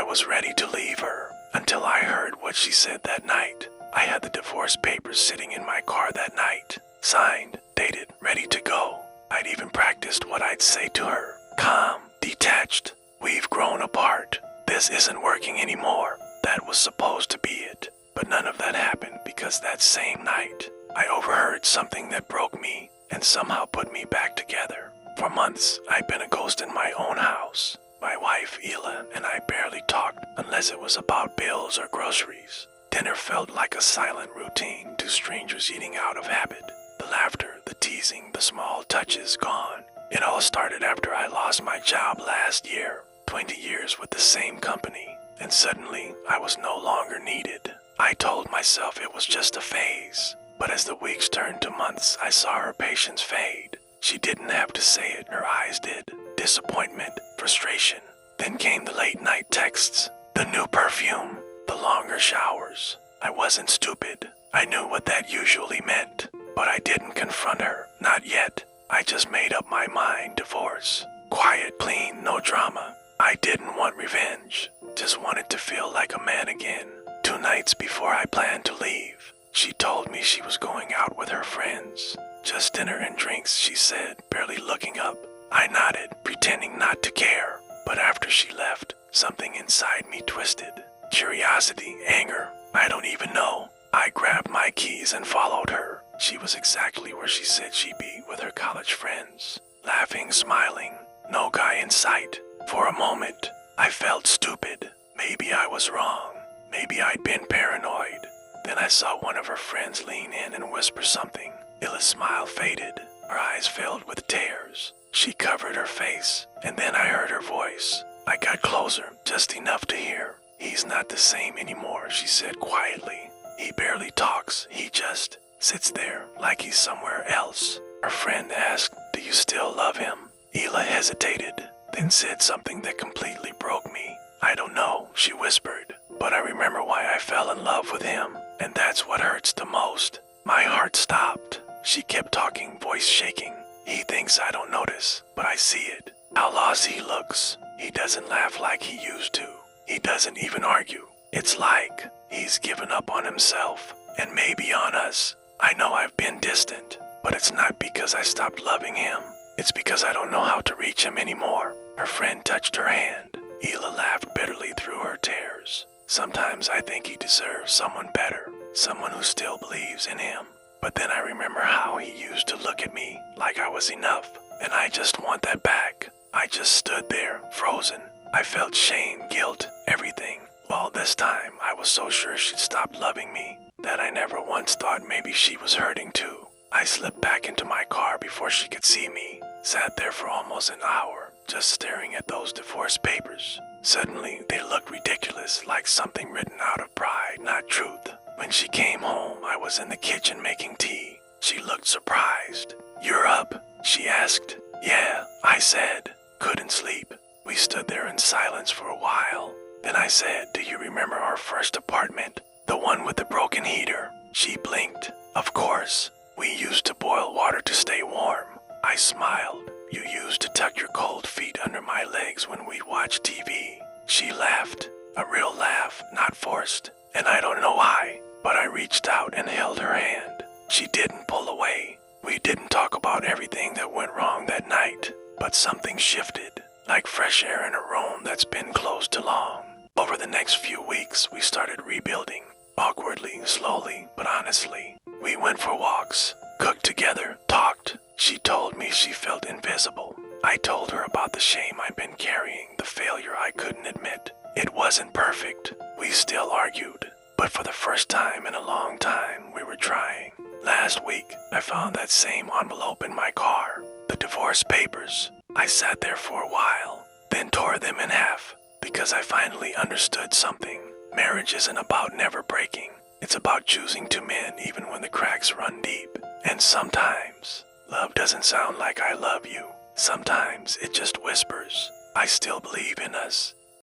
was ready to leave her until I heard what she said that night. I had the divorce papers sitting in my car that night, signed, dated, ready to go. I'd even practiced what I'd say to her. Calm, detached. We've grown apart. This isn't working anymore. That was supposed to be it. But none of that happened because that same night, I overheard something that broke me and somehow put me back together. For months, I'd been a ghost in my own house. My wife, Ela, and I barely talked unless it was about bills or groceries. Dinner felt like a silent routine to strangers eating out of habit. The laughter, the teasing, the small touches gone. It all started after I lost my job last year. 20 years with the same company, and suddenly I was no longer needed. I told myself it was just a phase, but as the weeks turned to months, I saw her patience fade. She didn't have to say it, her eyes did. Disappointment, frustration. Then came the late night texts, the new perfume, the longer showers. I wasn't stupid. I knew what that usually meant, but I didn't confront her, not yet. I just made up my mind, divorce. Quiet, clean, no drama. I didn't want revenge, just wanted to feel like a man again. 2 nights before I planned to leave, she told me she was going out with her friends. Just dinner and drinks, she said, barely looking up. I nodded, pretending not to care. But after she left, something inside me twisted. Curiosity, anger, I don't even know. I grabbed my keys and followed her. She was exactly where she said she'd be with her college friends. Laughing, smiling, no guy in sight. For a moment, I felt stupid. Maybe I was wrong. Maybe I'd been paranoid. Then I saw one of her friends lean in and whisper something. Ila's smile faded. Her eyes filled with tears. She covered her face, and then I heard her voice. I got closer, just enough to hear. He's not the same anymore, she said quietly. He barely talks. He just sits there like he's somewhere else. Her friend asked, "Do you still love him?" Ela hesitated, then said something that completely broke me. "I don't know," she whispered, "but I remember why I fell in love with him, and that's what hurts the most." My heart stopped. She kept talking, voice shaking. "He thinks I don't notice, but I see it. How lost he looks. He doesn't laugh like he used to. He doesn't even argue. It's like he's given up on himself, and maybe on us. I know I've been distant, but it's not because I stopped loving him. It's because I don't know how to reach him anymore." Her friend touched her hand. Ela laughed bitterly through her tears. "Sometimes I think he deserves someone better, someone who still believes in him. But then I remember how he used to look at me like I was enough, and I just want that back." I just stood there, frozen. I felt shame, guilt, everything. All this time, I was so sure she'd stopped loving me that I never once thought maybe she was hurting too. I slipped back into my car before she could see me, sat there for almost an hour, just staring at those divorce papers. Suddenly, they looked ridiculous, like something written out of pride, not truth. When she came home, I was in the kitchen making tea. She looked surprised. "You're up?" she asked. "Yeah," I said. "Couldn't sleep." We stood there in silence for a while. Then I said, "Do you remember our first apartment? The one with the broken heater?" She blinked. "Of course. We used to boil water to stay warm." I smiled. "You used to tuck your cold feet under my legs when we'd watch TV." She laughed. A real laugh, not forced. And I don't know why, but I reached out and held her hand. She didn't pull away. We didn't talk about everything that went wrong that night, but something shifted, like fresh air in a room that's been closed too long. Over the next few weeks, we started rebuilding, awkwardly, slowly, but honestly. We went for walks, cooked together, talked. She told me she felt invisible. I told her about the shame I'd been carrying, the failure I couldn't admit. It wasn't perfect. We still argued, but for the first time in a long time, we were trying. Last week, I found that same envelope in my car, the divorce papers. I sat there for a while, then tore them in half, because I finally understood something. Marriage isn't about never breaking. It's about choosing to mend even when the cracks run deep. And sometimes, love doesn't sound like "I love you." Sometimes it just whispers, "I still believe in us."